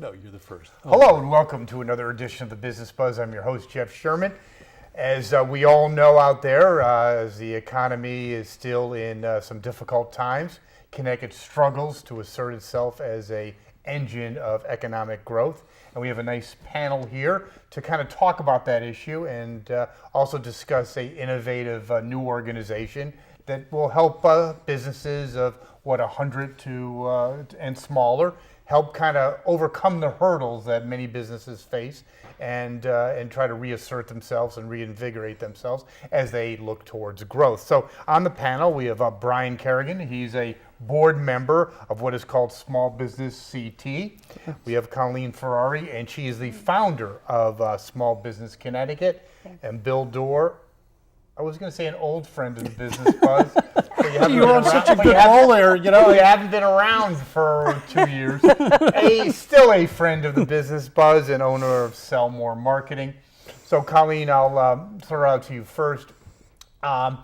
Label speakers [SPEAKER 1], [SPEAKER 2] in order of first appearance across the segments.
[SPEAKER 1] No, you're the first.
[SPEAKER 2] Hello and welcome to another edition of the Business Buzz. I'm your host, Jeff Sherman. As we all know out there, as the economy is still in some difficult times, Connecticut struggles to assert itself as an engine of economic growth. And we have a nice panel here to kind of talk about that issue and also discuss an innovative new organization that will help businesses of 100 to and smaller help kind of overcome the hurdles that many businesses face and try to reassert themselves and reinvigorate themselves as they look towards growth. So on the panel, we have Brian Kerrigan. He's a board member of what is called Small Business CT. We have Colleen Ferrary, and she is the founder of Small Business Connecticut. And Bill Doerr, I was going to say an old friend of the Business Buzz.
[SPEAKER 1] You were on such a good roll there, you know.
[SPEAKER 2] You haven't been around for 2 years. Still a friend of the Business Buzz and owner of Sell More Marketing. So, Colleen, I'll throw out to you first. In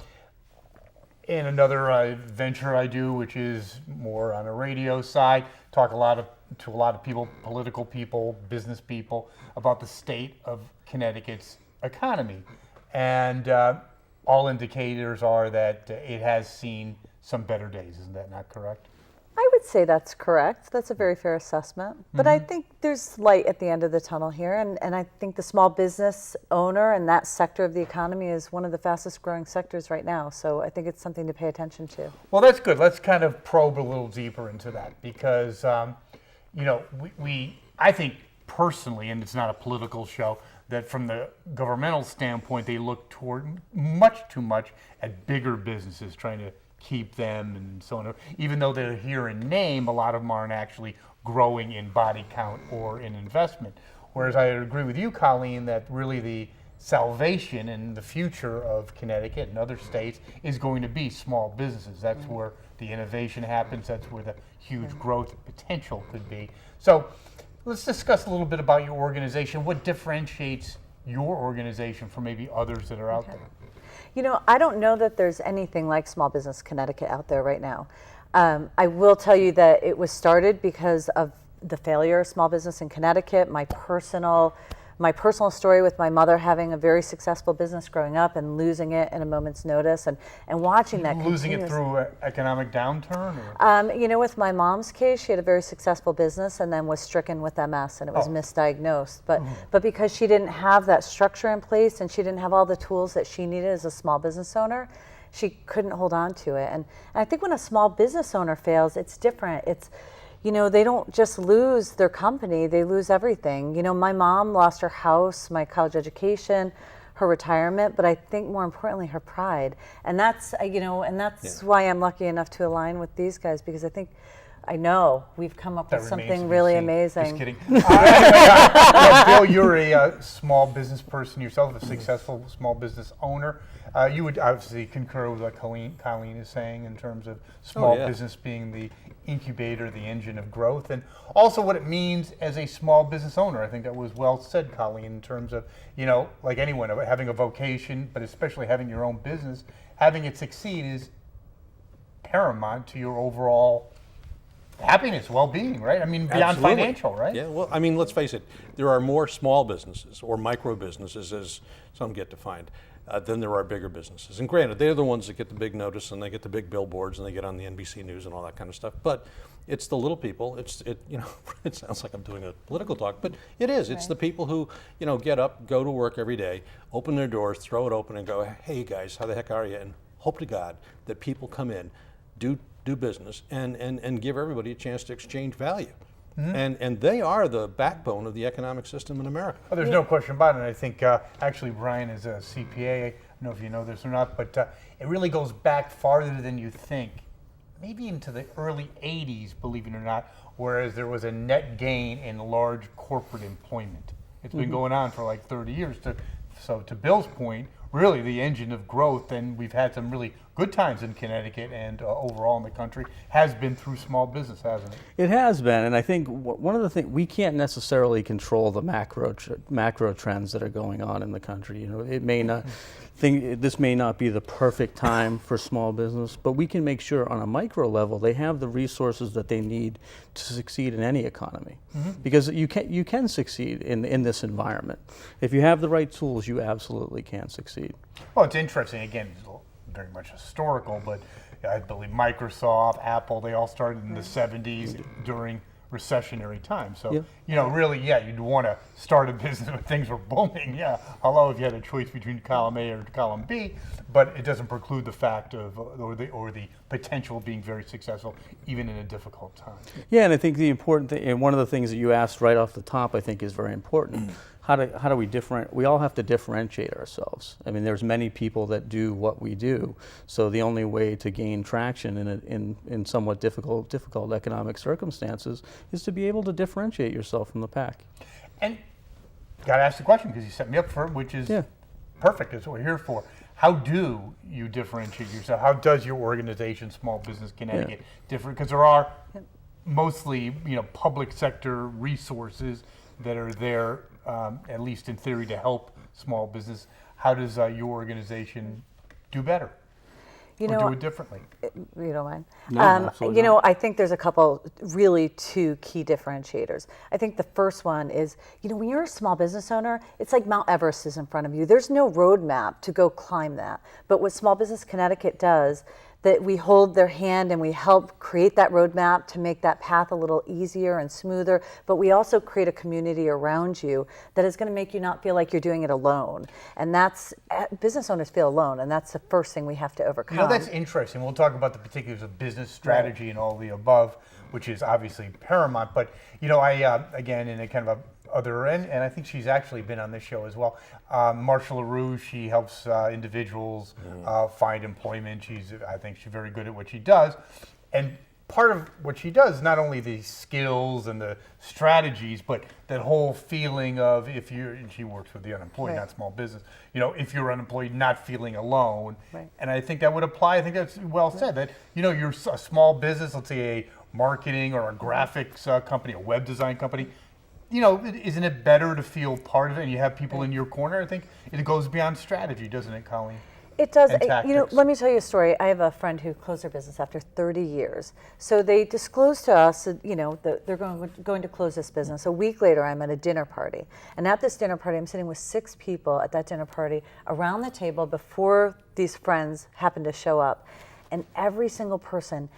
[SPEAKER 2] another venture I do, which is more on a radio side, talk to a lot of people, political people, business people, about the state of Connecticut's economy. And all indicators are that it has seen some better days. Isn't that not correct?
[SPEAKER 3] I would say that's correct. That's a very fair assessment. But I think there's light at the end of the tunnel here. And I think the small business owner and that sector of the economy is one of the fastest growing sectors right now. So I think it's something to pay attention to.
[SPEAKER 2] Well, that's good. Let's kind of probe a little deeper into that because, I think personally, and it's not a political show, that from the governmental standpoint, they look toward much too much at bigger businesses, trying to keep them and so on. Even though they're here in name, a lot of them aren't actually growing in body count or in investment. Whereas I agree with you, Colleen, that really the salvation and the future of Connecticut and other states is going to be small businesses. That's where the innovation happens. That's where the huge growth potential could be. So let's discuss a little bit about your organization. What differentiates your organization from maybe others that are out there?
[SPEAKER 3] You know, I don't know that there's anything like Small Business Connecticut out there right now. I will tell you that it was started because of the failure of small business in Connecticut, my personal story with my mother having a very successful business growing up and losing it in a moment's notice and watching that
[SPEAKER 2] losing it through an economic downturn? Or?
[SPEAKER 3] With my mom's case, she had a very successful business and then was stricken with MS and it was misdiagnosed. But because she didn't have that structure in place and she didn't have all the tools that she needed as a small business owner, she couldn't hold on to it. And I think when a small business owner fails, it's different. It's they don't just lose their company, they lose everything. My mom lost her house, my college education, her retirement, but I think more importantly, her pride. And that's, why I'm lucky enough to align with these guys because I know we've come up with something really amazing.
[SPEAKER 2] Just kidding. Bill, you're a small business person yourself, a successful small business owner. You would obviously concur with what Colleen is saying in terms of small business being the incubator, the engine of growth, and also what it means as a small business owner. I think that was well said, Colleen, in terms of, like anyone, having a vocation, but especially having your own business, having it succeed is paramount to your overall happiness, well-being, right? I mean, beyond
[SPEAKER 1] Absolutely.
[SPEAKER 2] financial, right?
[SPEAKER 1] Yeah, well, I mean, let's face it, there are more small businesses or micro businesses, as some get defined, than there are bigger businesses. And granted, they're the ones that get the big notice and they get the big billboards and they get on the NBC News and all that kind of stuff. But it's the little people. It sounds like I'm doing a political talk, but it is. It's the people who, get up, go to work every day, open their doors, throw it open, and go, "Hey guys, how the heck are you?" And hope to God that people come in, do business, and give everybody a chance to exchange value. And they are the backbone of the economic system in America.
[SPEAKER 2] Oh, there's no question about it. And I think actually Brian is a CPA. I don't know if you know this or not, but it really goes back farther than you think, maybe into the early 80s, believe it or not, whereas there was a net gain in large corporate employment. It's been going on for like 30 years. So to Bill's point, really the engine of growth, and we've had some really good times in Connecticut and overall in the country, has been through small business, hasn't it?
[SPEAKER 4] It has been, and I think one of the things, we can't necessarily control the macro trends that are going on in the country. It may not, this may not be the perfect time for small business, but we can make sure on a micro level they have the resources that they need to succeed in any economy. Because you can succeed in this environment. If you have the right tools, you absolutely can succeed.
[SPEAKER 2] Well, it's interesting. Again, it's very much historical, but I believe Microsoft, Apple, they all started in the 70s during recessionary times. So, really, you'd want to start a business when things were booming. Yeah, although if you had a choice between column A or column B, but it doesn't preclude the fact of or the potential of being very successful even in a difficult time.
[SPEAKER 4] Yeah, and I think the important thing, and one of the things that you asked right off the top, I think is very important. How do we we all have to differentiate ourselves. I mean, there's many people that do what we do, so the only way to gain traction in somewhat difficult economic circumstances is to be able to differentiate yourself from the pack.
[SPEAKER 2] And got to ask the question because you set me up for it, which is perfect. That's what we're here for. How do you differentiate yourself? How does your organization, Small Business Connecticut, differ? Because there are mostly public sector resources that are there, at least in theory, to help small business. How does your organization do better? Or do it differently?
[SPEAKER 3] You don't mind?
[SPEAKER 4] No, absolutely not.
[SPEAKER 3] I think there's really two key differentiators. I think the first one is, when you're a small business owner, it's like Mount Everest is in front of you. There's no roadmap to go climb that. But what Small Business Connecticut does, that we hold their hand and we help create that roadmap to make that path a little easier and smoother, but we also create a community around you that is going to make you not feel like you're doing it alone. And that's, business owners feel alone, and that's the first thing we have to overcome.
[SPEAKER 2] That's interesting. We'll talk about the particulars of business strategy and all the above, which is obviously paramount. But, I, again, in a kind of other end, and I think she's actually been on this show as well. Marsha LaRue, she helps individuals find employment. I think she's very good at what she does. And part of what she does is not only the skills and the strategies, but that whole feeling of and she works with the unemployed, not small business, if you're unemployed, not feeling alone. Right. And I think that would apply. I think that's well said that, you're a small business, let's say a marketing or a graphics company, a web design company. Isn't it better to feel part of it and you have people in your corner? I think it goes beyond strategy, doesn't it, Colleen?
[SPEAKER 3] It does. Let me tell you a story. I have a friend who closed their business after 30 years. So they disclosed to us, that they're going to close this business. A week later, I'm at a dinner party. And at this dinner party, I'm sitting with 6 people at that dinner party around the table before these friends happened to show up. And every single person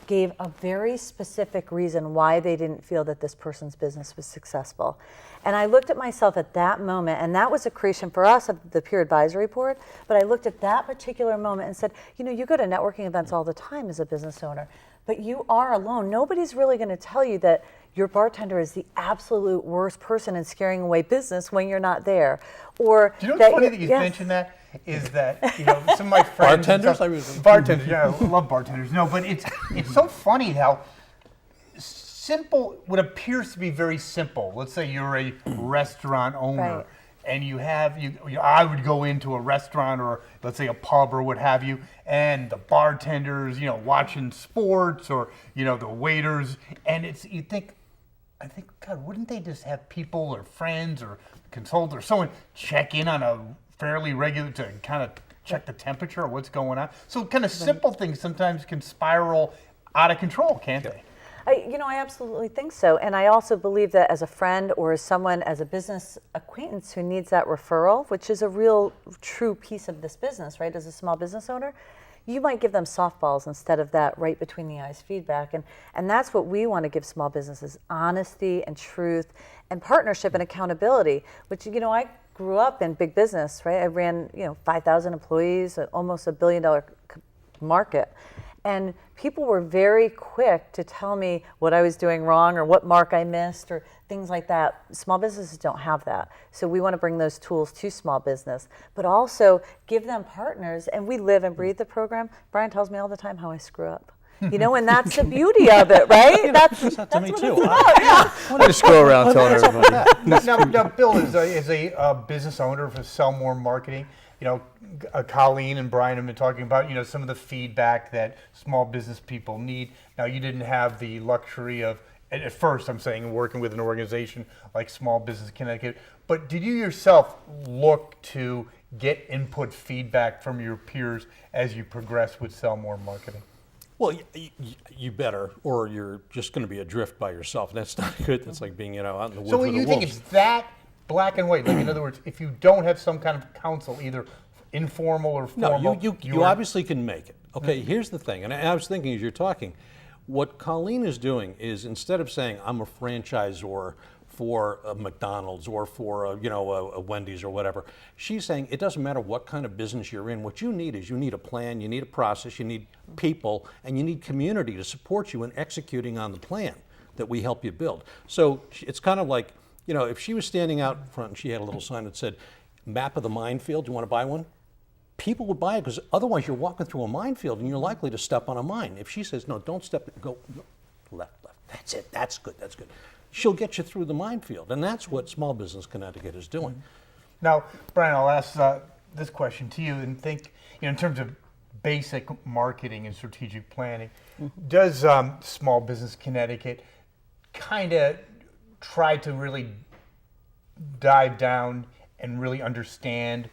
[SPEAKER 3] gave a very specific reason why they didn't feel that this person's business was successful. And I looked at myself at that moment, and that was a creation for us of the Peer Advisory Board, but I looked at that particular moment and said, you go to networking events all the time as a business owner, but you are alone. Nobody's really going to tell you that your bartender is the absolute worst person in scaring away business when you're not there. Or
[SPEAKER 2] do you know what's funny that you mentioned that? Is that some of my friends bartenders, I love bartenders. No, but it's so funny how simple what appears to be very simple. Let's say you're a restaurant owner, and I would go into a restaurant or let's say a pub or what have you, and the bartenders, watching sports or the waiters, and I think, God, wouldn't they just have people or friends or consultants or someone check in on a fairly regular to kind of check the temperature or what's going on? So kind of simple things sometimes can spiral out of control, can't they?
[SPEAKER 3] I absolutely think so. And I also believe that as a friend or as someone, as a business acquaintance who needs that referral, which is a real true piece of this business, right, as a small business owner, you might give them softballs instead of that right between the eyes feedback. And that's what we want to give small businesses, honesty and truth and partnership and accountability, which, I grew up in big business, right? I ran, 5,000 employees, almost $1 billion market. And people were very quick to tell me what I was doing wrong or what mark I missed or things like that. Small businesses don't have that. So we want to bring those tools to small business, but also give them partners. And we live and breathe the program. Brian tells me all the time how I screw up. And that's the beauty of it, right? That's
[SPEAKER 1] to me too.
[SPEAKER 4] I just go around telling everybody.
[SPEAKER 2] Now, Bill is a business owner for Sell More Marketing. Colleen and Brian have been talking about, some of the feedback that small business people need. Now, you didn't have the luxury of, at first I'm saying, working with an organization like Small Business Connecticut, but did you yourself look to get input feedback from your peers as you progress with Sell More marketing?
[SPEAKER 1] Well, you better, or you're just going to be adrift by yourself. And that's not good. That's like being, out in the woods
[SPEAKER 2] So
[SPEAKER 1] with
[SPEAKER 2] you
[SPEAKER 1] the
[SPEAKER 2] think
[SPEAKER 1] wolves.
[SPEAKER 2] it's that black and white? Like, in other words, if you don't have some kind of counsel, either informal or
[SPEAKER 1] No,
[SPEAKER 2] formal,
[SPEAKER 1] you obviously can make it. Okay, here's the thing, and I was thinking as you're talking, what Colleen is doing is, instead of saying I'm a franchisor for a McDonald's or for a Wendy's or whatever, she's saying it doesn't matter what kind of business you're in. What you need is, you need a plan, you need a process, you need people, and you need community to support you in executing on the plan that we help you build. So it's kind of like, if she was standing out front and she had a little sign that said, "Map of the minefield, you want to buy one?" People would buy it, because otherwise you're walking through a minefield and you're likely to step on a mine. If she says, "No, don't step, go left, that's it, that's good, she'll get you through the minefield. And that's what Small Business Connecticut is doing.
[SPEAKER 2] Now, Brian, I'll ask this question to you, and think, in terms of basic marketing and strategic planning, does Small Business Connecticut kind of try to really dive down and really understand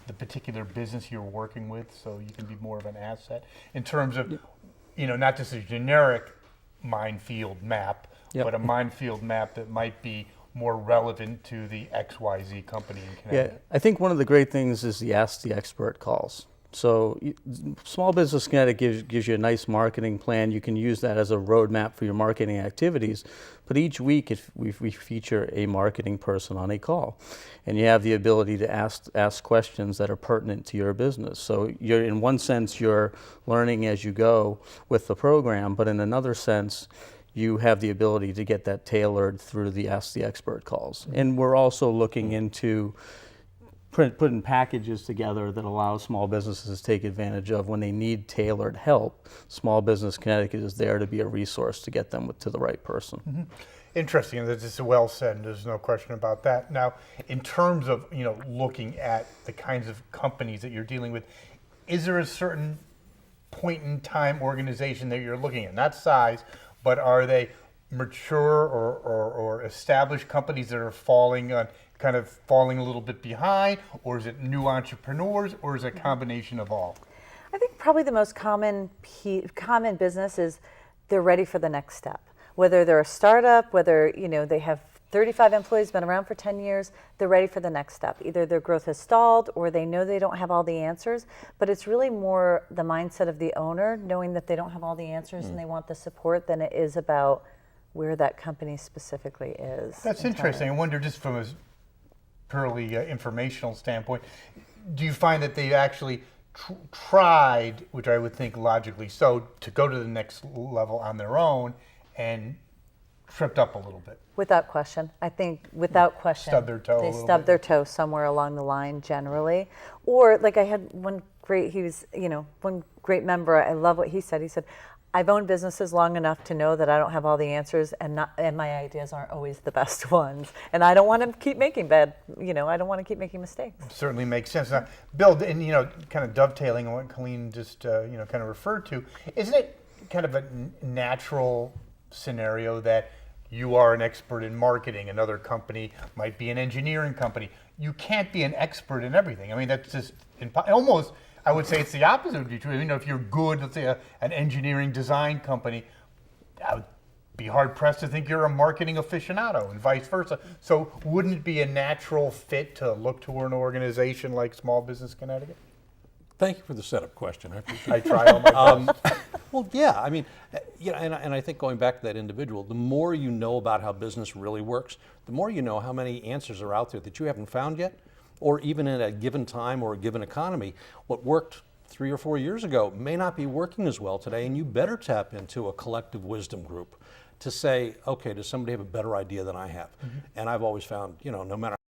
[SPEAKER 2] the particular business you're working with, so you can be more of an asset in terms of, not just a generic minefield map,
[SPEAKER 4] Yep.
[SPEAKER 2] but a minefield map that might be more relevant to the XYZ company in
[SPEAKER 4] Yeah,
[SPEAKER 2] Connecticut?
[SPEAKER 4] I think one of the great things is the Ask the Expert calls. So Small Business Connecticut gives you a nice marketing plan. You can use that as a roadmap for your marketing activities. But each week we feature a marketing person on a call. And you have the ability to ask questions that are pertinent to your business. So in one sense, you're learning as you go with the program, but in another sense, you have the ability to get that tailored through the Ask the Expert calls. And we're also looking into putting packages together that allow small businesses to take advantage of when they need tailored help. Small Business Connecticut is there to be a resource to get them to the right person.
[SPEAKER 2] Interesting. This is well said, and there's no question about that. Now, in terms of looking at the kinds of companies that you're dealing with, is there a certain point in time organization that you're looking at? Not size, but are they mature or established companies that are falling a little bit behind, or is it new entrepreneurs, or is it a combination of all?
[SPEAKER 3] I think probably the most common business is they're ready for the next step. Whether they're a startup, whether they have 35 employees, been around for 10 years, they're ready for the next step. Either their growth has stalled, or they know they don't have all the answers. But it's really more the mindset of the owner, knowing that they don't have all the answers and they want the support, than it is about where that company specifically is.
[SPEAKER 2] That's interesting. I wonder, just from a purely informational standpoint, do you find that they've actually tried, which I would think logically so, to go to the next level on their own and tripped up a little bit?
[SPEAKER 3] Without question. I think without question.
[SPEAKER 2] Stubbed their toe a
[SPEAKER 3] They
[SPEAKER 2] little
[SPEAKER 3] stubbed
[SPEAKER 2] bit.
[SPEAKER 3] their toe somewhere along the line generally. Or like I had one great member, I love what he said. He said, I've owned businesses long enough to know that I don't have all the answers, and my ideas aren't always the best ones. And I don't want to keep making I don't want to keep making mistakes.
[SPEAKER 2] Certainly makes sense. Now, Bill, and kind of dovetailing on what Colleen just kind of referred to, isn't it kind of a natural scenario that you are an expert in marketing, another company might be an engineering company? You can't be an expert in everything. I mean, that's just almost, I would say it's the opposite would be true. If you're good, let's say an engineering design company, I would be hard pressed to think you're a marketing aficionado, and vice versa. So wouldn't it be a natural fit to look to an organization like Small Business Connecticut?
[SPEAKER 1] Thank you for the setup question. I appreciate
[SPEAKER 2] I try all my best.
[SPEAKER 1] Well, yeah, I mean, and I think going back to that individual, the more you know about how business really works, the more you know how many answers are out there that you haven't found yet, or even in a given time or a given economy, what worked 3 or 4 years ago may not be working as well today, and you better tap into a collective wisdom group to say, okay, does somebody have a better idea than I have? And I've always found, no matter